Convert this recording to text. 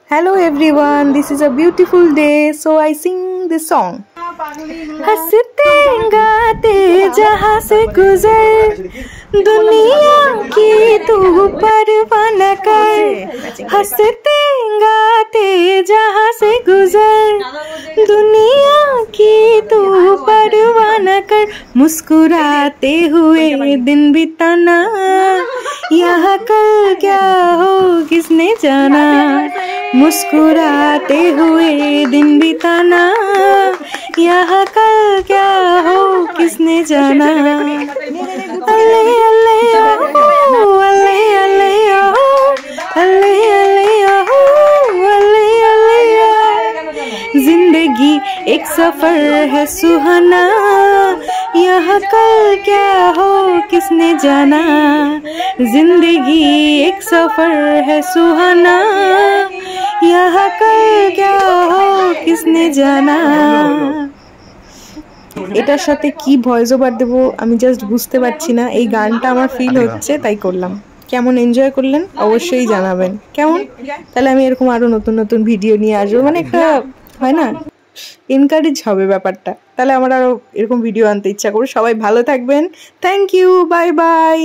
Hello everyone, this is a beautiful day, so I sing this song. हंसते गाते जहाँ से गुजर दुनिया की तू परवाह न कर। हंसते गाते जहाँ से गुजर दुनिया की तू परवाह न कर। मुस्कुराते हुए दिन बिताना यहाँ कल क्या हो किसने जाना। मुस्कुराते हुए दिन बिताना यहाँ कल क्या हो किसने जाना। अल्ले अल्ले ओ अल्ले अल्ले ओ अल्ले अल्ले ओ अल्ले अल्ले। जिंदगी एक सफर है सुहाना यहाँ कल क्या हो किसने जाना। जिंदगी एक सफर है सुहाना यहाँ कल क्या हो किसने जाना। এটার সাথে কি ভয়েস ওভার দেব আমি জাস্ট বুঝতে পারছি না। এই গানটা আমার ফিল হচ্ছে তাই করলাম। কেমন এনজয় করলেন অবশ্যই জানাবেন। কেমন তাহলে আমি এরকম আরো নতুন নতুন ভিডিও নিয়ে আসবো, মানে একটা হয় না এনকারেজ হবে ব্যাপারটা, তাহলে আমার আরো এরকম ভিডিও আনতে ইচ্ছা করবে। সবাই ভালো থাকবেন, থ্যাংক ইউ, বাই বাই।